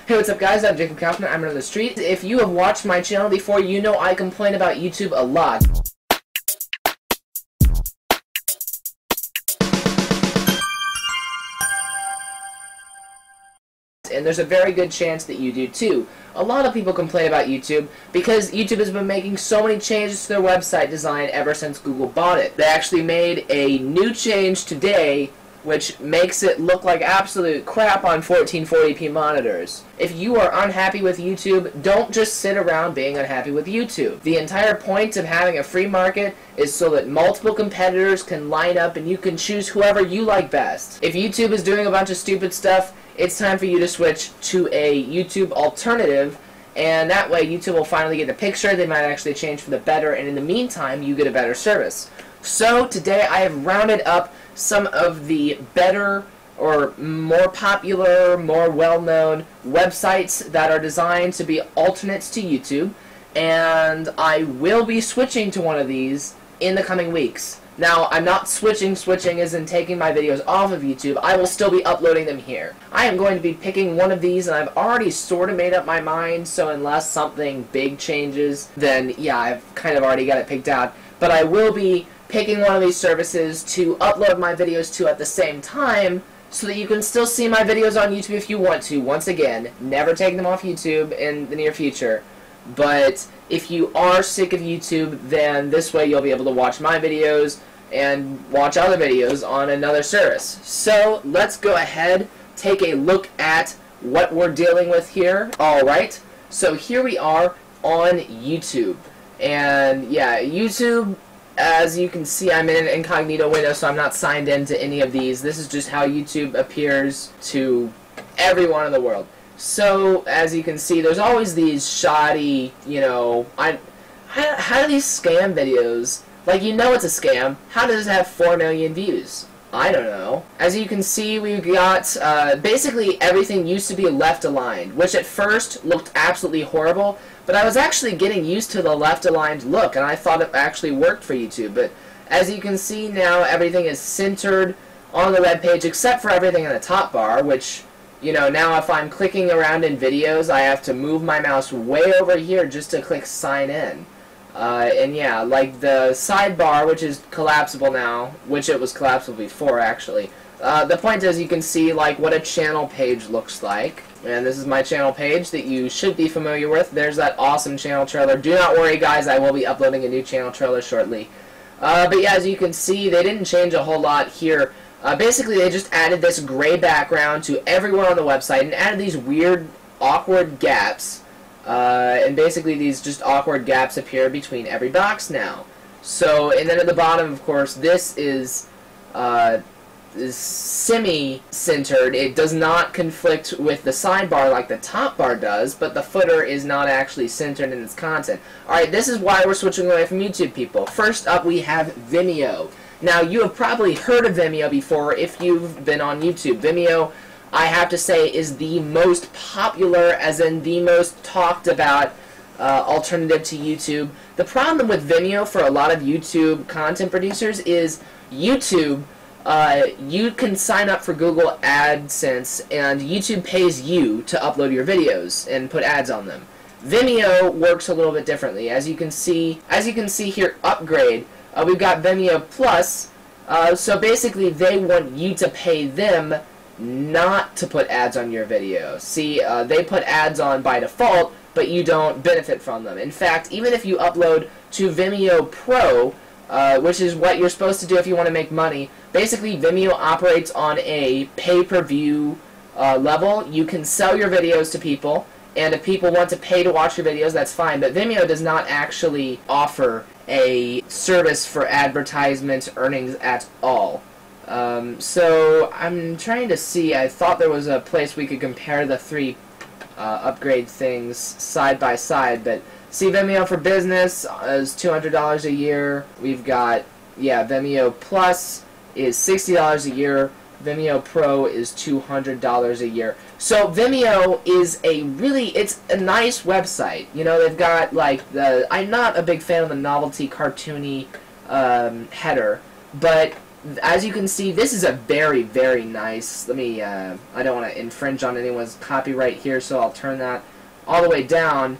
Hey, what's up guys, I'm Jacob Kau, I'm on the street. If you have watched my channel before, you know I complain about YouTube a lot. And there's a very good chance that you do too. A lot of people complain about YouTube because YouTube has been making so many changes to their website design ever since Google bought it. They actually made a new change today which makes it look like absolute crap on 1440p monitors. If you are unhappy with YouTube, don't just sit around being unhappy with YouTube. The entire point of having a free market is so that multiple competitors can line up and you can choose whoever you like best. If YouTube is doing a bunch of stupid stuff, it's time for you to switch to a YouTube alternative, and that way YouTube will finally get the picture. They might actually change for the better, and in the meantime you get a better service. So today I have rounded up some of the better or more popular, more well-known websites that are designed to be alternates to YouTube, and I will be switching to one of these in the coming weeks. Now, I'm not switching as in taking my videos off of YouTube. I will still be uploading them here. I am going to be picking one of these, and I've already sort of made up my mind, so unless something big changes, then yeah, I've kind of already got it picked out. But I will be picking one of these services to upload my videos to at the same time, so that you can still see my videos on YouTube if you want to. Once again, never take them off YouTube in the near future. But if you are sick of YouTube, then this way you'll be able to watch my videos and watch other videos on another service. So let's go ahead, take a look at what we're dealing with here. Alright, so here we are on YouTube. And yeah, YouTube, as you can see, I'm in an incognito window, so I'm not signed into any of these. This is just how YouTube appears to everyone in the world. So, as you can see, there's always these shoddy, you know, how do these scam videos, like, you know it's a scam, how does it have 4 million views? I don't know. As you can see, we've got, basically everything used to be left aligned, which at first looked absolutely horrible, but I was actually getting used to the left aligned look, and I thought it actually worked for YouTube. But as you can see now, everything is centered on the web page, except for everything in the top bar, which, you know, now if I'm clicking around in videos, I have to move my mouse way over here just to click sign in. And yeah, like the sidebar, which is collapsible now, which it was collapsible before actually. The point is, you can see like what a channel page looks like, and this is my channel page that you should be familiar with. There's that awesome channel trailer. Do not worry guys, I will be uploading a new channel trailer shortly. But yeah, as you can see, they didn't change a whole lot here. Basically, they just added this gray background to everywhere on the website and added these weird, awkward gaps. And basically these just awkward gaps appear between every box now. So, and then at the bottom, of course, this is semi-centered. It does not conflict with the sidebar like the top bar does, but the footer is not actually centered in its content. Alright, this is why we're switching away from YouTube, people. First up, we have Vimeo. Now, you have probably heard of Vimeo before if you've been on YouTube. Vimeo, I have to say, is the most popular, as in the most talked about alternative to YouTube. The problem with Vimeo for a lot of YouTube content producers is YouTube, you can sign up for Google AdSense and YouTube pays you to upload your videos and put ads on them. Vimeo works a little bit differently. As you can see here, upgrade, we've got Vimeo Plus, so basically they want you to pay them not to put ads on your video. See, they put ads on by default, but you don't benefit from them. In fact, even if you upload to Vimeo Pro, which is what you're supposed to do if you want to make money, basically Vimeo operates on a pay-per-view level. You can sell your videos to people, and if people want to pay to watch your videos, that's fine, but Vimeo does not actually offer a service for advertisement earnings at all. So I'm trying to see, I thought there was a place we could compare the three upgrade things side by side, but see, Vimeo for Business is $200 a year. We've got, yeah, Vimeo Plus is $60 a year. Vimeo Pro is $200 a year. So Vimeo is it's a nice website. You know, they've got like I'm not a big fan of the novelty cartoony header, but As you can see, this is a very, very nice, let me, I don't want to infringe on anyone's copyright here, so I'll turn that all the way down.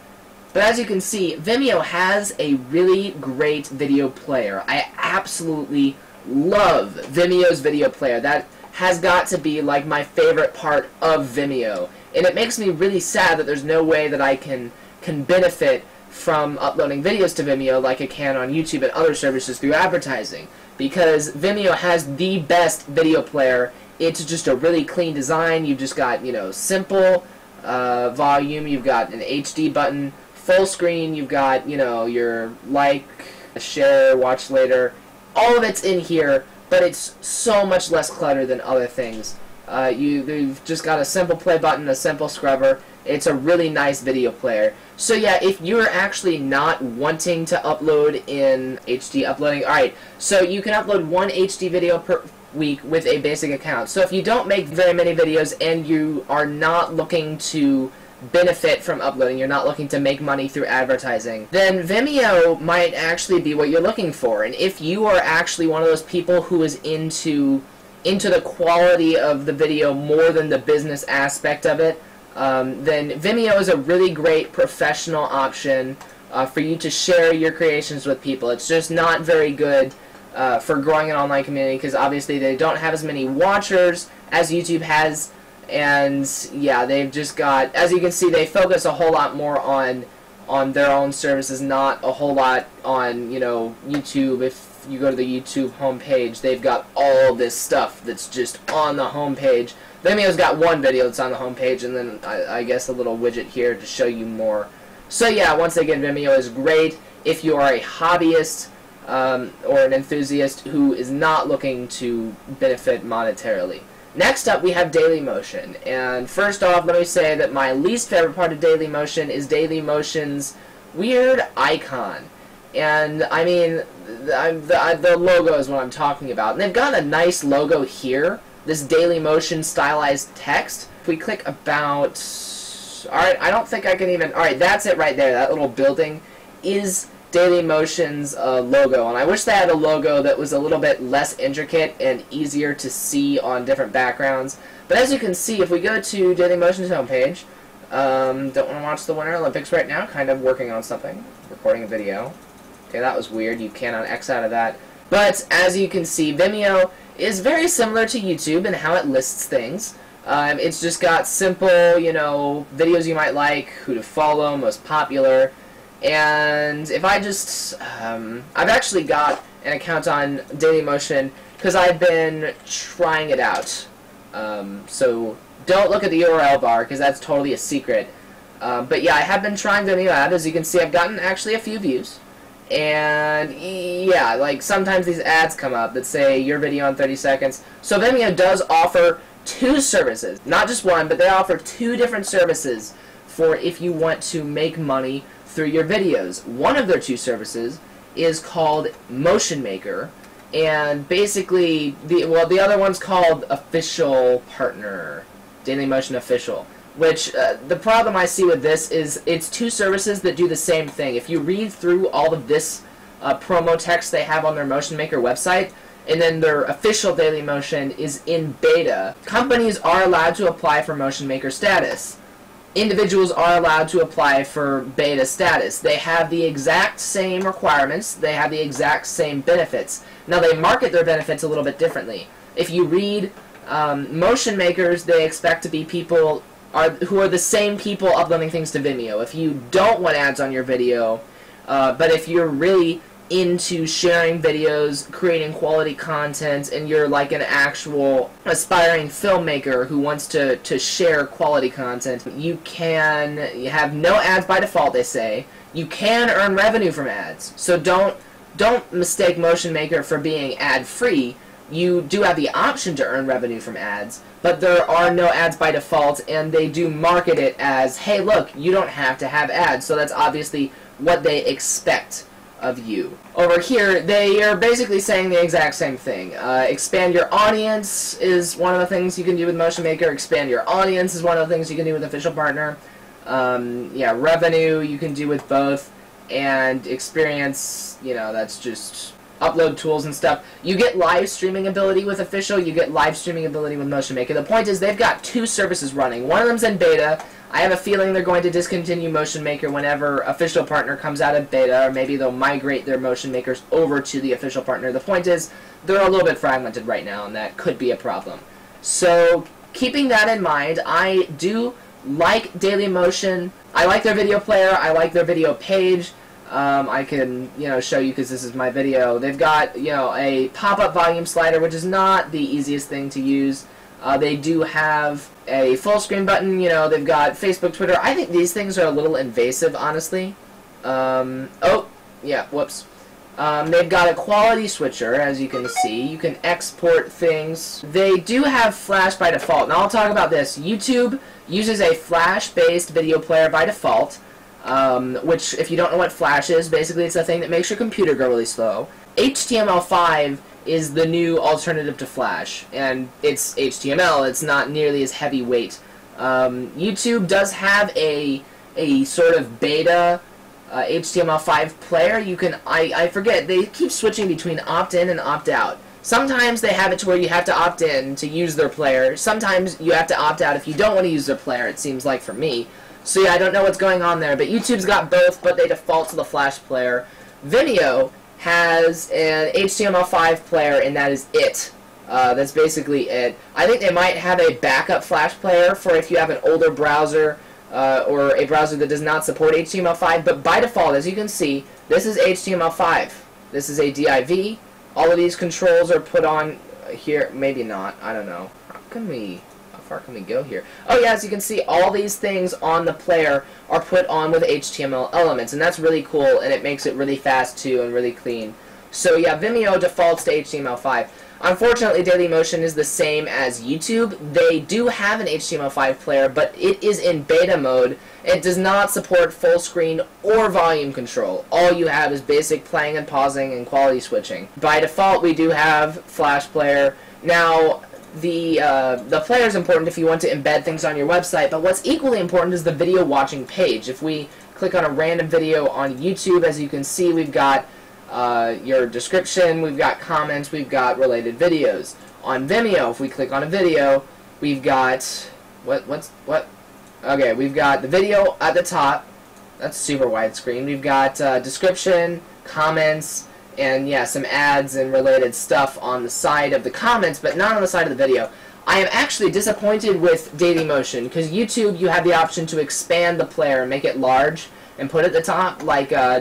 But as you can see, Vimeo has a really great video player. I absolutely love Vimeo's video player. That has got to be like my favorite part of Vimeo. And it makes me really sad that there's no way that I can benefit from uploading videos to Vimeo like I can on YouTube and other services through advertising. Because Vimeo has the best video player. It's just a really clean design. You've just got, you know, simple volume. You've got an HD button. Full screen, you've got, you know, your like, share, watch later. All of it's in here, but it's so much less clutter than other things. You've just got a simple play button, a simple scrubber. It's a really nice video player. So yeah, if you're actually not wanting to upload in HD uploading, alright, so you can upload one HD video per week with a basic account. So if you don't make very many videos and you are not looking to benefit from uploading, you're not looking to make money through advertising, then Vimeo might actually be what you're looking for. And if you are actually one of those people who is into the quality of the video more than the business aspect of it, then Vimeo is a really great professional option for you to share your creations with people. It's just not very good for growing an online community because obviously they don't have as many watchers as YouTube has. And yeah, they've just got, as you can see, they focus a whole lot more on their own services, not a whole lot on, you know, YouTube. If you go to the YouTube homepage, they've got all this stuff that's just on the homepage. Vimeo's got one video that's on the homepage, and then I guess a little widget here to show you more. So yeah, once again, Vimeo is great if you are a hobbyist or an enthusiast who is not looking to benefit monetarily. Next up, we have Dailymotion, and first off, let me say that my least favorite part of Dailymotion is Dailymotion's weird icon. And, I mean, the logo is what I'm talking about. And they've got a nice logo here, this Dailymotion stylized text. If we click about, alright, I don't think I can even, alright, that's it right there, that little building is Dailymotion's logo, and I wish they had a logo that was a little bit less intricate and easier to see on different backgrounds. But as you can see, if we go to Dailymotion's homepage, don't want to watch the Winter Olympics right now, kind of working on something, recording a video. Okay, that was weird, you cannot X out of that. But as you can see, Vimeo is very similar to YouTube in how it lists things. It's just got simple, you know, videos you might like, who to follow, most popular. And if I just, I've actually got an account on Dailymotion because I've been trying it out. So don't look at the URL bar because that's totally a secret. But yeah, I have been trying Vimeo out. As you can see, I've gotten actually a few views. And yeah, like sometimes these ads come up that say your video in 30 seconds. So Vimeo does offer two services, not just one, but they offer two different services for if you want to make money through your videos. One of their two services is called Motion Maker, and basically the other one's called Official Partner, Dailymotion Official. Which the problem I see with this is it's two services that do the same thing. If you read through all of this promo text they have on their Motion Maker website, and then their official Dailymotion is in beta, companies are allowed to apply for Motion Maker status. Individuals are allowed to apply for beta status. They have the exact same requirements. They have the exact same benefits. Now, they market their benefits a little bit differently. If you read Motion Makers, they expect to be people who are the same people uploading things to Vimeo. If you don't want ads on your video, but if you're really into sharing videos, creating quality content, and you're like an actual aspiring filmmaker who wants to share quality content, you have no ads by default, they say. You can earn revenue from ads. So don't mistake Motion Maker for being ad-free. You do have the option to earn revenue from ads, but there are no ads by default, and they do market it as, hey, look, you don't have to have ads. So that's obviously what they expect of you. Over here, they are basically saying the exact same thing. Expand your audience is one of the things you can do with Motion Maker. Expand your audience is one of the things you can do with Official Partner. Yeah, revenue you can do with both. And experience, you know, that's just upload tools and stuff. You get live streaming ability with Official, you get live streaming ability with Motion Maker. The point is they've got 2 services running. One of them's in beta. I have a feeling they're going to discontinue Motion Maker whenever Official Partner comes out of beta, or maybe they'll migrate their Motion Makers over to the Official Partner. The point is, they're a little bit fragmented right now, and that could be a problem. So, keeping that in mind, I do like Dailymotion. I like their video player, I like their video page. I can, show you because this is my video. They've got, a pop-up volume slider, which is not the easiest thing to use. They do have a full screen button, they've got Facebook, Twitter. I think these things are a little invasive, honestly. Oh, yeah, whoops. They've got a quality switcher, as you can see. You can export things. They do have Flash by default. Now I'll talk about this. YouTube uses a Flash-based video player by default. Which, if you don't know what Flash is, basically it's a thing that makes your computer go really slow. HTML5 is the new alternative to Flash, and it's HTML. It's not nearly as heavyweight. YouTube does have a sort of beta HTML5 player. You can, I forget, they keep switching between opt-in and opt-out. Sometimes they have it to where you have to opt in to use their player. Sometimes you have to opt out if you don't want to use their player, it seems like for me. So yeah, I don't know what's going on there, but YouTube's got both, but they default to the Flash player. Vimeo has an HTML5 player, and that is it. That's basically it. I think they might have a backup Flash player for if you have an older browser, or a browser that does not support HTML5, but by default, as you can see, this is HTML5. This is a div. All of these controls are put on here. Maybe not. I don't know. How far can we go here? Oh yeah, as you can see, all these things on the player are put on with HTML elements, and that's really cool, and it makes it really fast too and really clean. So yeah, Vimeo defaults to HTML5. Unfortunately, Dailymotion is the same as YouTube. They do have an HTML5 player, but it is in beta mode. It does not support full screen or volume control. All you have is basic playing and pausing and quality switching. By default, we do have Flash player. Now, the player is important if you want to embed things on your website, but what's equally important is the video watching page. If we click on a random video on YouTube, as you can see, we've got your description, we've got comments, we've got related videos. On Vimeo, if we click on a video, we've got okay, we've got the video at the top. That's super widescreen. We've got description, comments, and yeah, some ads and related stuff on the side of the comments, but not on the side of the video. I am actually disappointed with Dailymotion, because YouTube, you have the option to expand the player and make it large and put it at the top, like like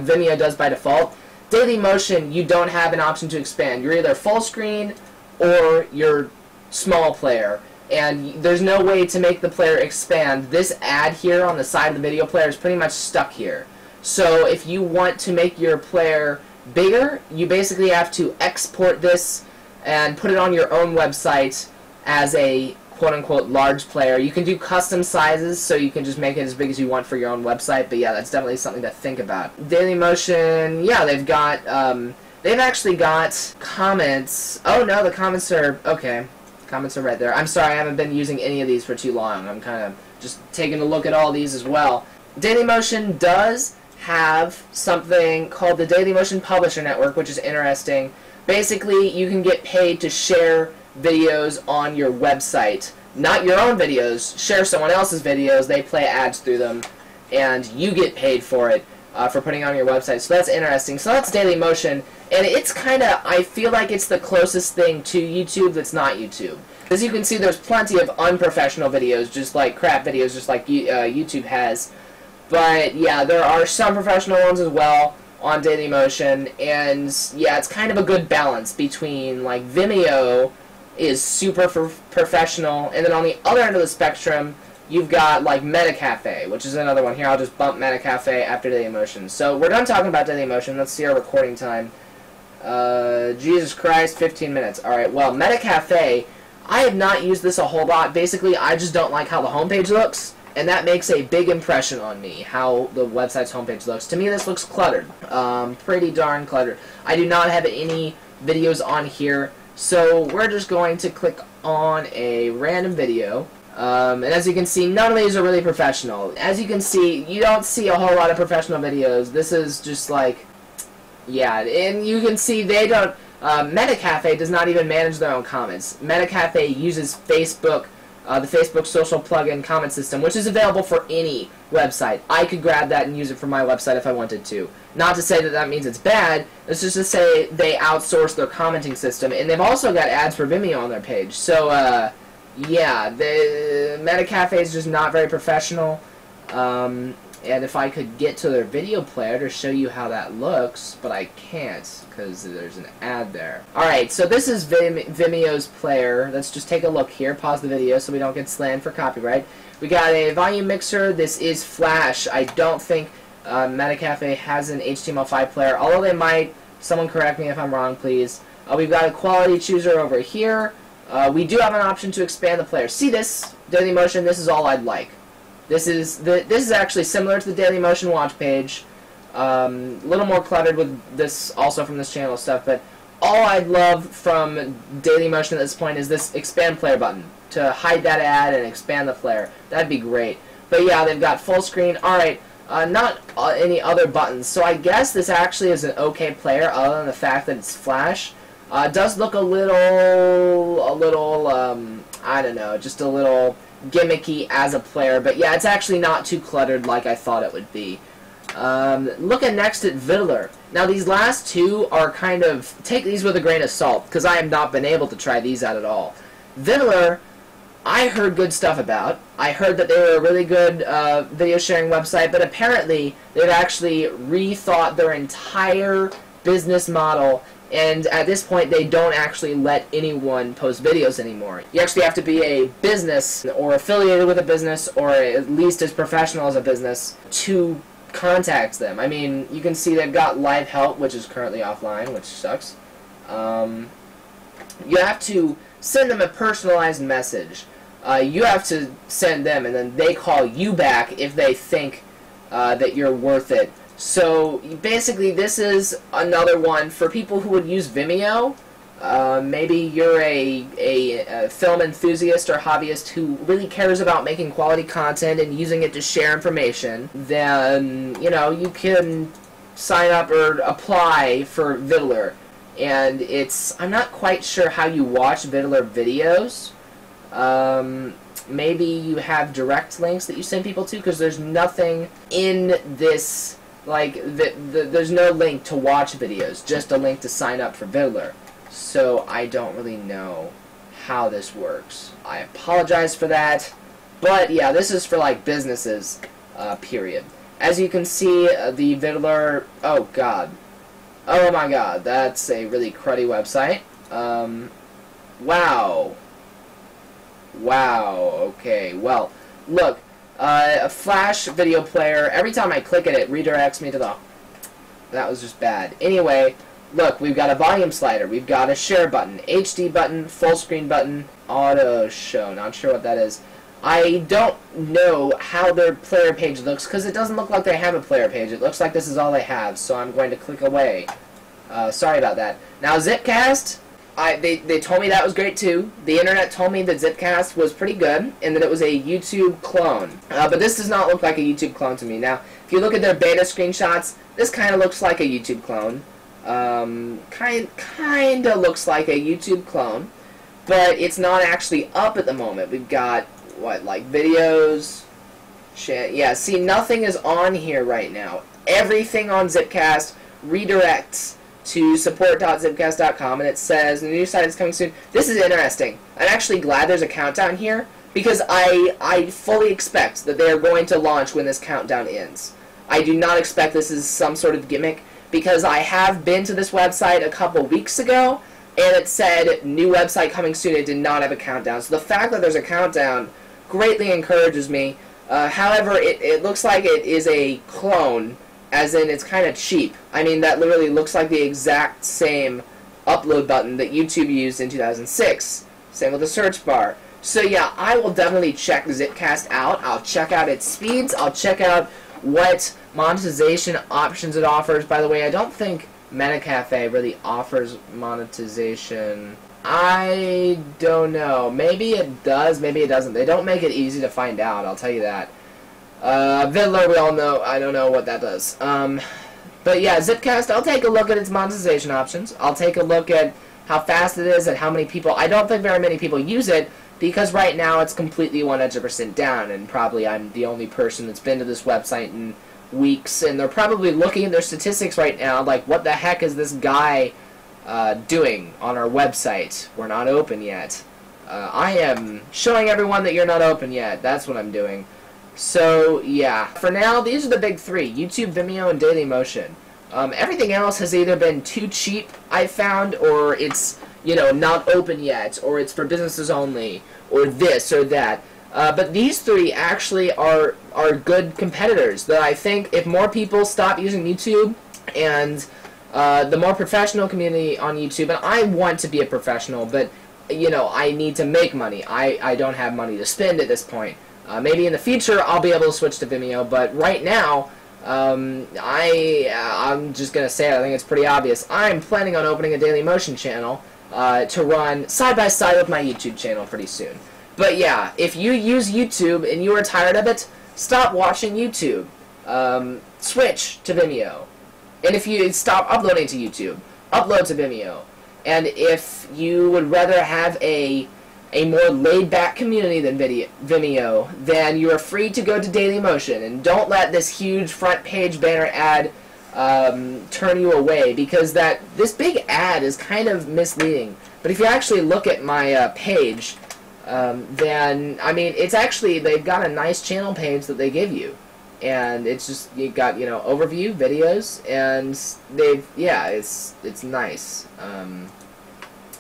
Vimeo does by default. Dailymotion, you don't have an option to expand. You're either full screen or you're small player, and there's no way to make the player expand. This ad here on the side of the video player is pretty much stuck here. So if you want to make your player bigger, you basically have to export this and put it on your own website as a quote-unquote large player. You can do custom sizes, so you can just make it as big as you want for your own website, but yeah, that's definitely something to think about. Dailymotion, yeah, they've actually got comments. Oh no, the comments are, okay, comments are right there. I'm sorry, I haven't been using any of these for too long. I'm kind of just taking a look at all these as well. Dailymotion does have something called the Dailymotion Publisher Network, which is interesting. Basically, you can get paid to share videos on your website. Not your own videos, share someone else's videos, they play ads through them, and you get paid for it, for putting on your website. So that's interesting. So that's Dailymotion, and it's kind of, I feel like it's the closest thing to YouTube that's not YouTube. As you can see, there's plenty of unprofessional videos, just like crap videos, just like YouTube has. But yeah, there are some professional ones as well on Dailymotion, and yeah, it's kind of a good balance between, like, Vimeo is super professional, and then on the other end of the spectrum, you've got, like, MetaCafe, which is another one. Here, I'll just bump MetaCafe after Dailymotion. So we're done talking about Dailymotion. Let's see our recording time. Jesus Christ, 15 minutes. Alright, well, MetaCafe, I have not used this a whole lot. Basically, I just don't like how the homepage looks. And that makes a big impression on me, how the website's homepage looks. To me, this looks cluttered. Pretty darn cluttered. I do not have any videos on here, so we're just going to click on a random video. And as you can see, none of these are really professional. As you can see, you don't see a whole lot of professional videos. This is just like, Yeah, and you can see they don't. MetaCafe does not even manage their own comments. MetaCafe uses Facebook, the Facebook social plugin comment system, which is available for any website. I could grab that and use it for my website if I wanted to. Not to say that that means it's bad. It's just to say they outsource their commenting system, and they've also got ads for Vimeo on their page. So, yeah, the MetaCafe is just not very professional. And if I could get to their video player to show you how that looks, but I can't because there's an ad there. Alright, so this is Vimeo's player. Let's just take a look here. Pause the video so we don't get slammed for copyright. We got a volume mixer. This is Flash. I don't think MetaCafe has an HTML5 player, although they might. Someone correct me if I'm wrong, please. We've got a quality chooser over here. We do have an option to expand the player. See this? Dailymotion, this is all I'd like. This is actually similar to the Dailymotion watch page. A little more cluttered with this, also from this channel stuff, but all I'd love from Dailymotion at this point is this expand player button to hide that ad and expand the player. That'd be great. But yeah, they've got full screen. Alright, not any other buttons. So I guess this actually is an okay player other than the fact that it's Flash. It does look a little, I don't know, just a little gimmicky as a player, but yeah, it's actually not too cluttered like I thought it would be. Looking next at Viddler. Now these last two are kind of, take these with a grain of salt, because I have not been able to try these out at all. Viddler, I heard good stuff about. I heard that they were a really good video sharing website, but apparently they've actually rethought their entire business model, and at this point they don't actually let anyone post videos anymore. You actually have to be a business or affiliated with a business or at least as professional as a business to contact them. I mean, you can see they've got live help, which is currently offline, which sucks. You have to send them a personalized message. You have to send them, and then they call you back if they think that you're worth it. So basically this is another one for people who would use Vimeo. Maybe you're a film enthusiast or hobbyist who really cares about making quality content and using it to share information. Then, you know, you can sign up or apply for Viddler. And I'm not quite sure how you watch Viddler videos. Maybe you have direct links that you send people to, because there's nothing in this. Like, there's no link to watch videos, just a link to sign up for Viddler. So I don't really know how this works. I apologize for that. But yeah, this is for like businesses, period. As you can see, the Viddler, oh god. Oh my god, that's a really cruddy website. Wow. Wow, okay, well, look. A Flash video player, every time I click at it, redirects me to the... That was just bad. Anyway, look, we've got a volume slider, we've got a share button, HD button, full screen button, auto show, not sure what that is. I don't know how their player page looks, because it doesn't look like they have a player page. It looks like this is all they have, so I'm going to click away. Sorry about that. Now, Zippcast... They told me that was great too. The internet told me that Zippcast was pretty good and that it was a YouTube clone. But this does not look like a YouTube clone to me. Now, if you look at their beta screenshots, this kind of looks like a YouTube clone. Kind of looks like a YouTube clone, but it's not actually up at the moment. We've got, what, like videos? Yeah, see, nothing is on here right now. Everything on Zippcast redirects to support.zippcast.com, and it says the new site is coming soon. This is interesting. I'm actually glad there's a countdown here, because I fully expect that they are going to launch when this countdown ends. I do not expect this is some sort of gimmick, because I have been to this website a couple weeks ago, and it said new website coming soon. It did not have a countdown. So the fact that there's a countdown greatly encourages me. However, it looks like it is a clone, as in it's kind of cheap. I mean, that literally looks like the exact same upload button that YouTube used in 2006. Same with the search bar. So yeah, I will definitely check Zippcast out. I'll check out its speeds. I'll check out what monetization options it offers. By the way, I don't think MetaCafe really offers monetization. I don't know. Maybe it does, maybe it doesn't. They don't make it easy to find out, I'll tell you that. Viddler, we all know. I don't know what that does. But yeah, Zippcast, I'll take a look at its monetization options. I'll take a look at how fast it is and how many people. I don't think very many people use it because right now it's completely 100% down, and probably I'm the only person that's been to this website in weeks, and they're probably looking at their statistics right now like, what the heck is this guy doing on our website? We're not open yet. I am showing everyone that you're not open yet. That's what I'm doing. So, yeah. For now, these are the big three. YouTube, Vimeo, and Dailymotion. Everything else has either been too cheap, I've found, or it's, you know, not open yet, or it's for businesses only, or this or that. But these three actually are good competitors that I think if more people stop using YouTube and the more professional community on YouTube, and I want to be a professional, but you know, I need to make money. I don't have money to spend at this point. Maybe in the future I'll be able to switch to Vimeo, but right now I'm just gonna say it. I think it's pretty obvious. I'm planning on opening a Dailymotion channel to run side by side with my YouTube channel pretty soon. But yeah, if you use YouTube and you are tired of it, stop watching YouTube. Switch to Vimeo. And if you stop uploading to YouTube, upload to Vimeo. And if you would rather have a more laid-back community than Vimeo, then you are free to go to Dailymotion. And don't let this huge front-page banner ad turn you away, because this big ad is kind of misleading. But if you actually look at my page, then, I mean, it's actually, they've got a nice channel page that they give you. And it's just, you got, you know, overview, videos, and yeah, it's nice.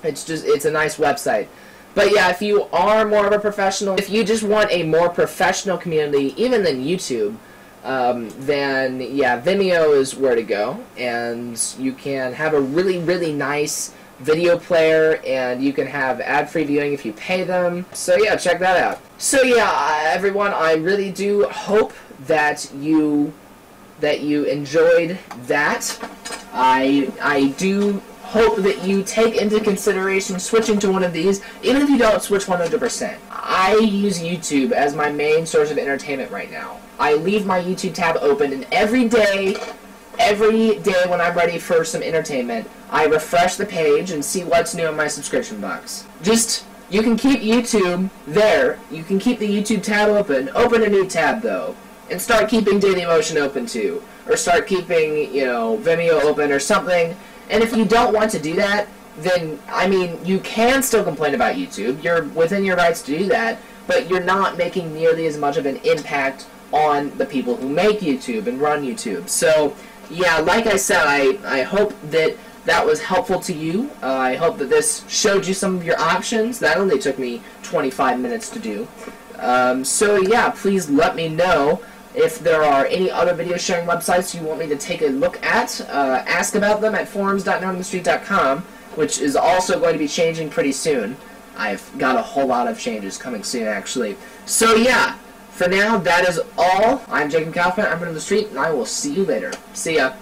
It's a nice website. But yeah, if you are more of a professional, if you just want a more professional community, even than YouTube, then yeah, Vimeo is where to go. And you can have a really, really nice video player, and you can have ad-free viewing if you pay them. So yeah, check that out. So yeah, everyone, I really do hope that you enjoyed that. I do hope that you take into consideration switching to one of these, even if you don't switch 100%. I use YouTube as my main source of entertainment right now. I leave my YouTube tab open, and every day when I'm ready for some entertainment, I refresh the page and see what's new in my subscription box. You can keep YouTube there. You can keep the YouTube tab open. Open a new tab, though. And start keeping Dailymotion open, too. Or start keeping, you know, Vimeo open or something. And if you don't want to do that, then, I mean, you can still complain about YouTube. You're within your rights to do that. But you're not making nearly as much of an impact on the people who make YouTube and run YouTube. So, yeah, like I said, I hope that was helpful to you. I hope that this showed you some of your options. That only took me 25 minutes to do. So yeah, please let me know if there are any other video sharing websites you want me to take a look at. Ask about them at forums.notinthestreet.com, which is also going to be changing pretty soon. I've got a whole lot of changes coming soon, actually. So yeah, for now, that is all. I'm Jacob Kaufman. I'm from the street, and I will see you later. See ya.